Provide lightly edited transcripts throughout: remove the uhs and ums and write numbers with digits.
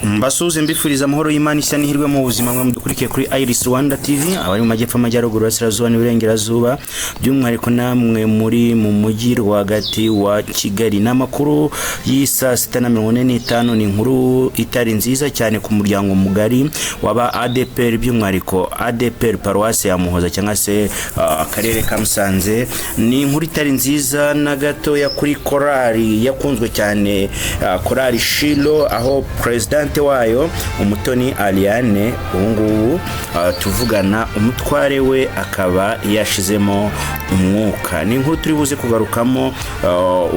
Mbasuze mbifuriza amahoro y'Imana ishya n'ihirwe mu buzima mwe mudukurikiye kuri Iris Rwanda TV abari mu majyepfo amajyaruguru y'Asirazuba n'Iburengerazuba by'umwihariko namwe muri mu mujyi rwagati wa Kigali. N'amakuru y'isa 6:45 ni inkuru itari nziza cyane ku muryango mugari waba ADPR by'umwihariko ADPR Paroisse ya Muhoza cyangwa se akarere ka Musanze. Ni inkuru itari nziza na gato ya kuri korali yakunzwe cyane, korali Shilo, aho president wayo Umutoni Aliane ubungubu tuvugana umutware we akaba yashizemo umwuka. Ni inkuru turi buze kugarukamo.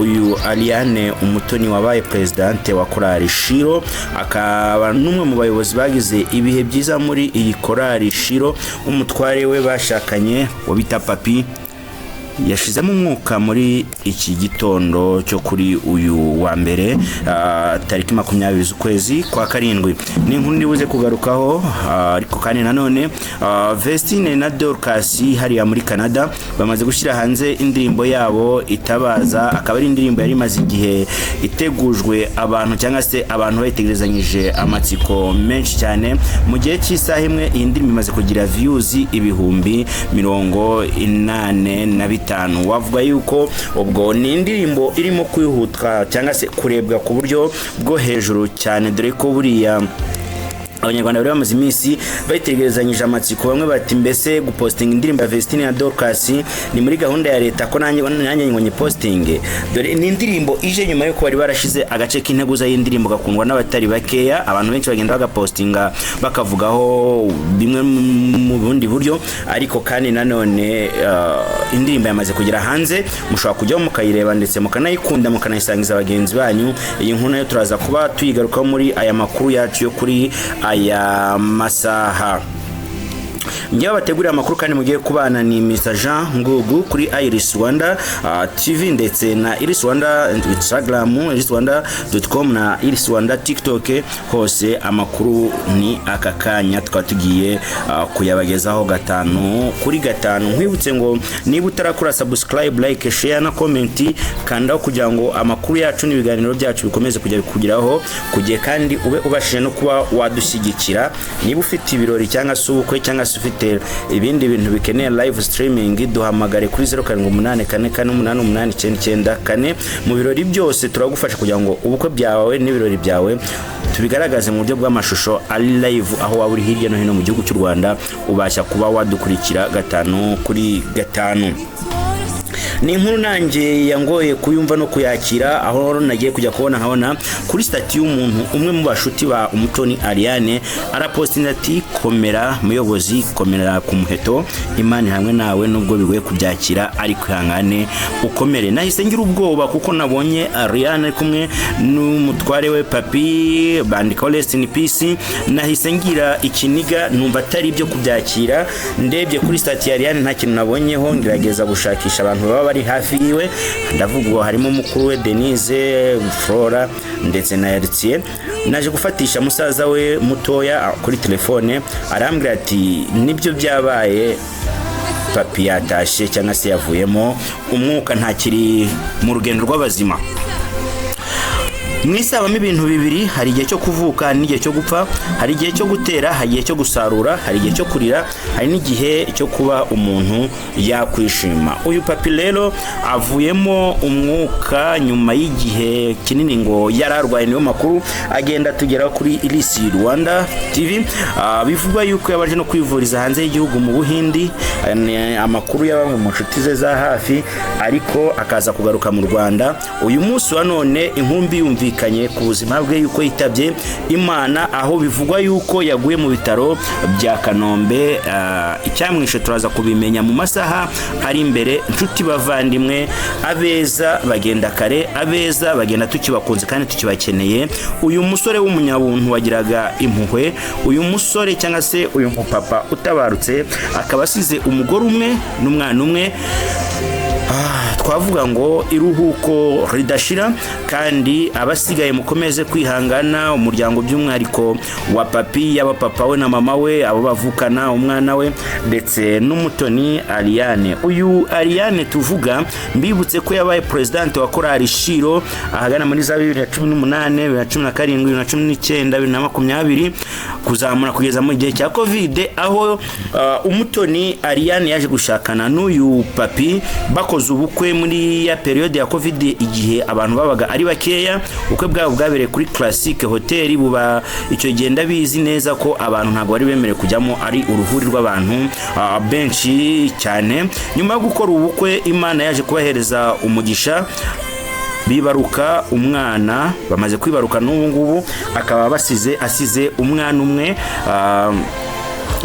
Uyu Aliane Umutoni wabaye president wa korali Shilo akaba numwe mu bayobozi bagize ibihe byiza muri iyi korali Shilo. Umutware we bashakanye wabita Papi yashizemo umwuka muri iki gitondo cyo kuri uyu wa mbere tariki 20 z'ukwezi kwa karindwi. Ni inkuru ndibuze kugarukaho, ariko kandi nanone Vestine na Dorcas hariya muri Canada bamaze gushyira hanze indirimbo yabo Itabaza. Akaba ari indirimbo yari maze igihe itegujwe abantu cyangwa se abantu bayitegerezanyije amatsiko menshi cyane. Mu gihe cy'isaha imwe iyi ndirimbo imaze kugira views ibihumbi 85. Wavuga yuko ubwo ni indirimbo irimo kwihutwa cyangwa se kurebwa ku buryo bwo hejuru cyane, dore ko buriya Abanyarwanda bari bamaze iminsi bayitegerezanyije amatsiko. Bamwe bati mbese gupostinga indirimbo ya Vestine na Dorcas ni muri gahunda ya leta ko nanjye ngo nyipostinge. Dore ni indirimbo ije nyuma yuko bari barashize agace k'integuza y'indirimbo gakundwa n'abatari bakeya. Abantu benshi bagenda bagapostinga bakavugaho bimwe mu bundi buryo, ariko kandi nanone indirimbo yamaze kugera hanze. Mushobora kujya mukayireba ndetse mukanayikunda mukanayisangiza abagenzi banyu. Iyi nkuru nayo turaza kuba tuyigarukaho muri aya makuru yacu yo kuri aya masaha. Njye bategurira amakuru kandi mugiye kubana ni Mr. Jean Ngugu kuri Iris Rwanda TV ndetse na Iris Rwanda Instagram, irisrwanda.com na Iris Rwanda TikTok. Hose amakuru ni aka kanya twatugiye kuyabagezaho 5 kuri 5. Nkwibutse ngo niba utarakora subscribe, like, share na comment kandaho kugira ngo amakuru yacu n'ibiganiro byacu bikomeze kujya bikugeraho kugiye, kandi ube ubashije no kuba wadushyigikira. Niba ufite ibirori cyangwa se ubukwe cyangwa se ufite ibindi bintu bikeneye live streaming, duhamagare kuri 0784488994. mu birori byose turagufasha kugira ngo ubukwe byawe n'ibirori byawe tubigaragaze mu buryo bw'amashusho ari live aho waba uri hirya no hino mu gihugu cy'u Rwanda. Ubasha kuba wadukurikira 5 kuri 5. Ni inkuru nanjye yangoye kuyumva no kuyakira, aho nagiye kujya kubona nkabona kuri stati y'umuntu umwe mu bashuti ba Umutoni Aliane arapostinga ati komera muyobozi, komera ku muheto, Imana hamwe nawe nubwo bigoye kubyakira ariko ihangane ukomere. Nahise ngira ubwoba kuko nabonye Aliane kumwe n'umutware we Papi bandika rest in peace. Nahise ngira ikiniga numva atari byo kubyakira. Ndebye kuri stati ya Aliane nta kintu nabonyeho, ngerageza gushakisha abantu baba bari hafi yiwe. Ndavuga harimo mukuru we Denise, Flora ndetse na Eritier. Naje gufatisha musaza we mutoya kuri telefone, arambwira ati nibyo byabaye, Papi yatashe cyangwa se yavuyemo umwuka, ntakiri mu rugendo rw'abazima. Mwisabamo ibintu bibiri, hari igihe cyo kuvuka n'igihe cyo gupfa, hari igihe cyo gutera, hari igihe cyo gusarura, hari igihe cyo kurira, hari n'igihe cyo kuba umuntu yakwishima. Uyu Papi rero avuyemo umwuka nyuma y'igihe kinini ngo yararwaye. Niyo makuru agenda tugera kuri Iris Rwanda TV. Bivugwa yuko yabaje no kwivuriza hanze y'igihugu mu Buhindi. Amakuru y'abamwe mu nshuti ze za hafi, ariko akaza kugaruka mu Rwanda uyu munsi wa none. Inkumbi yumvikanye ku buzima bwe yuko yitabye Imana, aho bivugwa yuko yaguye mu bitaro bya Kanombe. Icyamwishe turaza kubimenya mu masaha ari imbere. Inshuti bavandimwe, abeza bagenda kare, abeza bagenda tukibakunze kandi tukibakeneye. Uyu musore w'umunyabuntu wagiraga impuhwe, uyu musore cyangwa se uyu mupapa utabarutse akaba asize umugore umwe n'umwana umwe. twavuga ngo iruhuko ridashira kandi abasigaye mukomeze kwihangana umuryango by'umwariko wa papi yaba papa we na mama we abo bavukana umwana we ndetse n'umutoni Ariane. Uyu Ariane tuvuga mbibutse ko yabaye president wa korali Shiro ahagana muri za 2018 2017 2019 2020 kuzamura kugeza mu gihe cya covid aho umutoni Ariane yaje gushakana n'uyu papi bakoze ubukwe muri ya periode ya covid igihe abantu babaga ari bakeya. Ubukwe bwabo bwabereye kuri Classic Hotel buba icyo genda bizi neza ko abantu ntabwo bari bemere kujyamo ari uruhuri rw'abantu benshi cyane. Nyuma yo gukora ubukwe Imana yaje kubahereza umugisha bibaruka umwana bamaze kwibaruka n'ubu ngubu akaba asize umwana umwe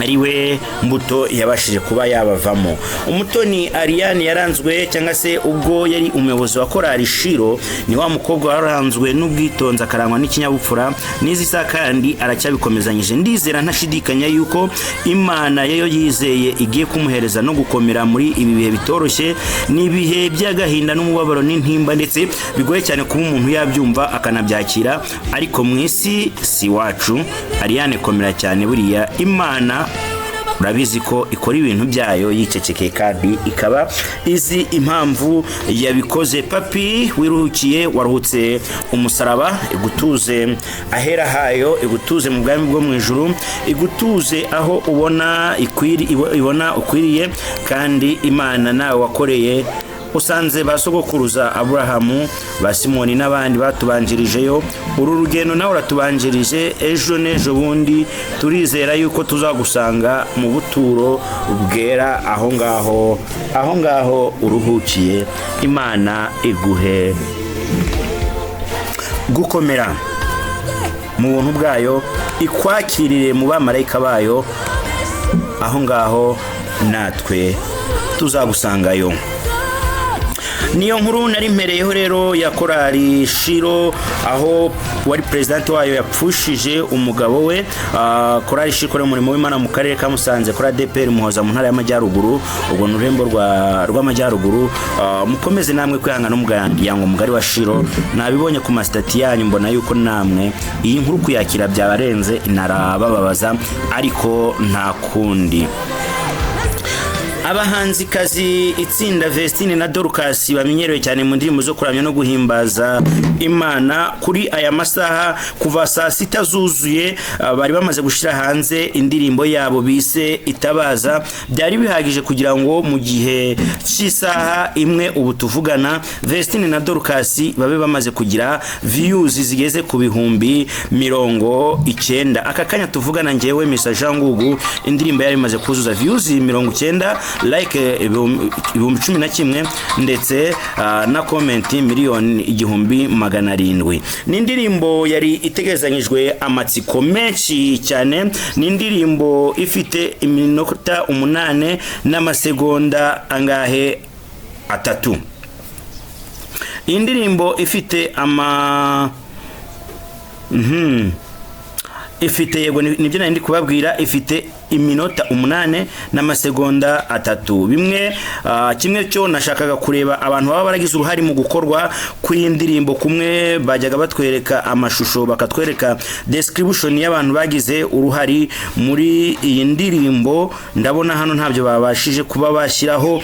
ariwe Mbuto yabashije kuba yabavamo. Umutoni Ariane yaranzwe cyangwa se ubwo yari umuyobozi wa korali Shiro ni wa mukobwa waranzwe n'ubwitonzi akarangwa n'ikinyabupfura n'izisa kandi aracyabikomezanyije. Ndizera ntashidikanya yuko Imana yayo yizeye igiye kumuhereza no gukomera muri ibi bihe bitoroshye n'ibihe by'agahinda n'umubabaro n'intimba ndetse bigoye cyane kuba umuntu yabyumva akanabyakira ariko mwisi si wacu. Ariane komera cyane buriya Imana urabizi ko ikora ibintu byayo yicecekeye kandi ikaba izi impamvu yabikoze. Papi wiruhukiye waruhutse umusaraba igutuze ahera hayo igutuze mu bwami bwo mu ijuru igutuze aho ubona ukwiriye kandi Imana nawe wakoreye usanze basogokuruza Abrahamu ba Simoni n'abandi batubanjirijeyo uru rugendo nawe ratubanjirije ejo nejo bundi turizera yuko tuzagusanga mu buturo bwera aho ngaho uruhukiye. Imana iguhe gukomera mu buntu bwayo ikwakirire mu bamarayika bayo aho ngaho natwe tuzagusangayo. Niyo nkuru nari mpereyeho rero ya korali Shiro aho wari president wayo yapfushije umugabo we. Korali Shiro kore umurimo w'Imana mu karere ka Musanze kora DPR Muhoza mu ntara y'Amajyaruguru ubwo n'urembo rw'Amajyaruguru. Mukomeze namwe kwihangana n'umuryango mugari wa Shiro nabibonye ku mastati yanyu mbona yuko namwe iyi nkuru kuyakira byabarenze inarabababaza ariko nta kundi. Abahanzi kazi itsinda Vestine na Dorcas bamenyerewe cyane mu ndirimbo zo kuramya no guhimbaza Imana kuri aya masaha kuva saa 6 zuzuye bari bamaze gushira hanze indirimbo yabo bise Itabaza. Byari bihagije kugira ngo mu gihe cy'isaha imwe ubu tuvugana Vestine na Dorcas babe bamaze kugira views zigeze ku bihumbi 90. Aka kanya tuvugana ngewe Mr Jean Ngugu indirimbo yari imaze kuzuza views 90 like 11 ndetse na comment miliyoni 1,700. Ni indirimbo yari itegezanyijwe amatsiko menshi cyane. Ni indirimbo ifite iminota 8 n'amasegonda angahe 3. Indirimbo ifite ifite yego nibyo nandi kubabwira ifite iminota 8 n'amasegonda 3. Bimwe kimwe cyo nashakaga kureba abantu baba baragize uruhari mu gukorwa kw'indirimbo kumwe bajyaga batwereka amashusho bakatwereka description y'abantu bagize uruhari muri iyi ndirimbo. Ndabona hano ntabyo babashije kuba bashyiraho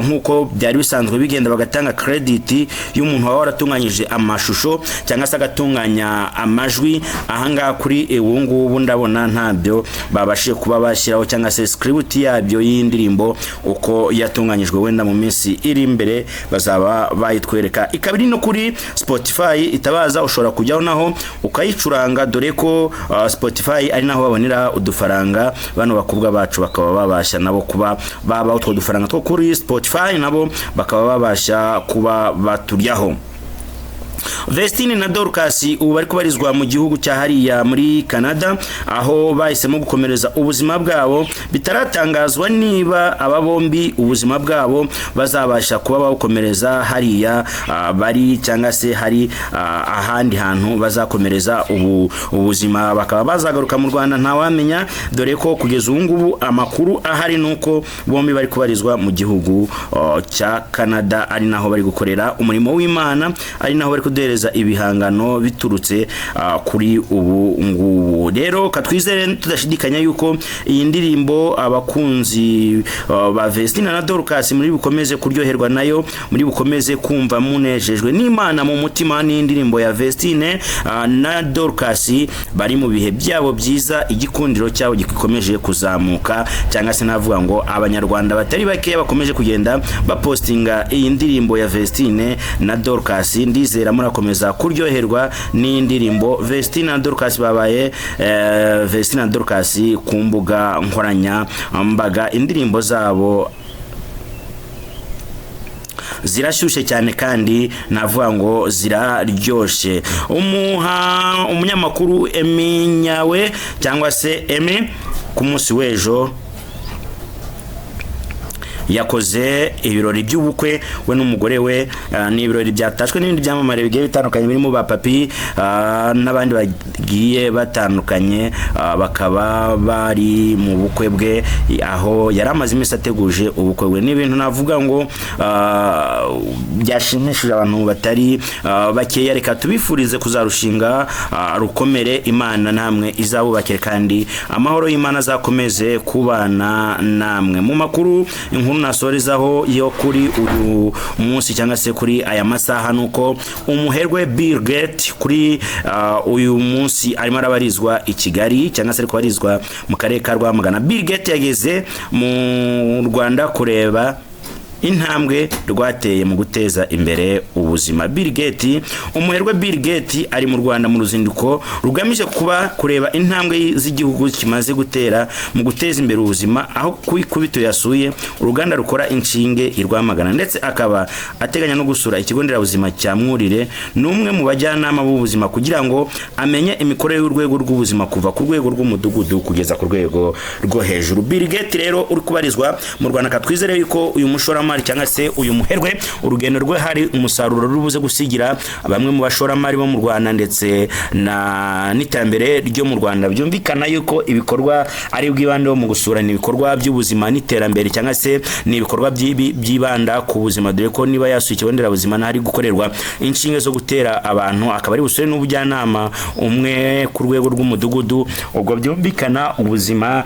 nkuko byari bisanzwe bigenda bagatanga credit y'umuntu waba waratunganyije amashusho cyangwa se agatunganya amajwi. Ahanga kuri ngubu ndabona ntabyo babashije kuba bashyiraho cyangwa se script yabyo y'indirimbo uko yatunganyijwe. Wenda mu minsi iri imbere bazaba bayitwereka. Ikabiri no kuri Spotify Itabaza ushobora kujyaho naho ukayicuranga dore ko Spotify ari naho babonera udufaranga bano bakubwa bacu bakaba babasha nabo kuba baba utwo dufaranga two kuri Spotify nabo bakaba babasha kuba baturyaho. Vestine na Dorcas ubu bari kubarizwa mu gihugu cya hariya muri Canada, aho bahisemo gukomereza ubuzima bwabo. Bitaratangazwa niba aba bombi ubuzima bwabo bazabasha kuba bawukomereza hariya bari cyangwa se hari ahandi hantu bazakomereza ubuzima bakaba bazagaruka mu Rwanda ntawamenya, dore ko kugeza ubu ngubu amakuru ahari nuko bombi bari kubarizwa mu gihugu cya Canada, ari naho bari gukorera umurimo w'Imana, ari naho bari kudereza ibihangano biturutse kuri ubu ngubu. Rero katwizere tudashidikanya yuko iyi ndirimbo abakunzi ba Vestine na Dorcas muri bukomeze kuryoherwa nayo, muri bukomeze kumva munejejwe n'Imana mu mutima n'indirimbo ya Vestine na Dorcas bari mu bihe byabo byiza, igikundiro cyabo gikomeje kuzamuka, cyangwa se navuga ngo abanyarwanda batari bake bakomeje kugenda bapostinga iyi ndirimbo ya Vestine na Dorcas. Ndizera murakomeza kuryoherwa n'indirimbo Vestine na Dorcas babaye Vestine na Dorcas ku mbuga nkoranya mbaga. Indirimbo zabo zirashyushye cyane kandi navuga ngo ziraryoshe. Umunyamakuru Emi Nyawe cyangwa se Emi ku munsi w'ejo yakoze ibirori by'ubukwe we n'umugore we, ni ibirori byatashwe n'ibindi byamamare bigiye bitandukanye birimo ba Papi n'abandi bagiye batandukanye, bakaba bari mu bukwe bwe aho yari amaze iminsi ateguje ubukwe bwe. N'ibintu navuga ngo byashimishije abantu batari bakeya. Reka tubifurize kuzarushinga rukomere, Imana namwe izabubakire kandi amahoro y'Imana azakomeze kubana namwe. Mu makuru inkuru nasorezaho yo kuri uyu munsi cyangwa se kuri aya masaha nuko umuherwe Bill Gates kuri uyu munsi arimo arabarizwa i Kigali cyangwa se kubarizwa mu karere ka Rwamagana. Bill Gates yageze mu Rwanda kureba intambwe rwateye mu guteza imbere ubuzima. Bill Gates, umuherwe Bill Gates ari mu Rwanda mu ruzinduko rugamije kuba kureba intambwe z'igihugu kimaze gutera mu guteza imbere ubuzima, aho kubito yasuye uruganda rukora inshinge i Rwamagana, ndetse akaba ateganya no gusura ikigo nderabuzima cya Mwurire. N'umwe mu bajyanama b'ubuzima kugira ngo amenye imikorere y'urwego rw'ubuzima kuva ku rwego rw'umudugudu kugeza ku rwego rwo hejuru. Bill Gates rero uri kubarizwa mu Rwanda, katwizere yuko uyu mushora cyangwa se uyu muherwe urugendo rwe hari umusaruro rubuze gusigira bamwe mu bashoramari bo mu Rwanda ndetse n'iterambere ryo mu Rwanda. Byumvikana yuko ibikorwa ari bwibandeho mu gusura ni ibikorwa by'ubuzima n'iterambere, cyangwa se ni ibikorwa byibanda ku buzima, dore ko niba yasuye ikigo nderabuzima ntari gukorerwa inshinge zo gutera abantu, akaba ari busore n'ubujyanama umwe ku rwego rw'umudugudu. Ubwo byumvikana ubuzima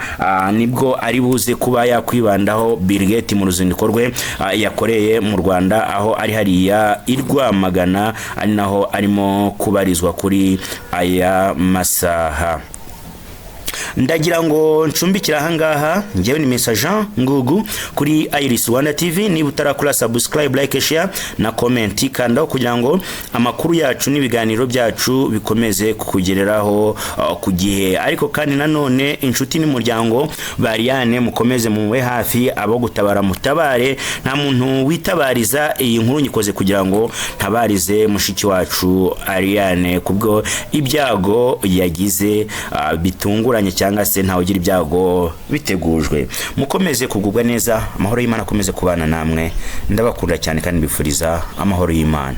nibwo ari buze kuba yakwibandaho Bill Gates mu ruzinduko rwe yakoreye mu Rwanda, aho ari hariya i Rwamagana, ari naho arimo kubarizwa kuri aya masaha. Ndagira ngo ncumbikira ahangaha, njyewe ni Message Ngugu kuri Iris Rwanda TV. Niba utarakora subscribe, like, share na comment kandaho kugira ngo amakuru yacu n'ibiganiro byacu bikomeze kukugereraho ku gihe. Ariko kandi nanone inshuti n'umuryango Bariane mukomeze muwe hafi, abo gutabara mutabare. Nta muntu witabariza iyi nkuru nyikoze kugira ngo ntabarize mushiki wacu Ariane kubwo ibyago yagize bitunguranye, cyangwa se ntawe ugira ibyago bitegujwe. Mukomeze kugubwa neza, amahoro y'Imana akomeze kubana namwe. Ndabakunda cyane kandi mbifuriza amahoro y'Imana.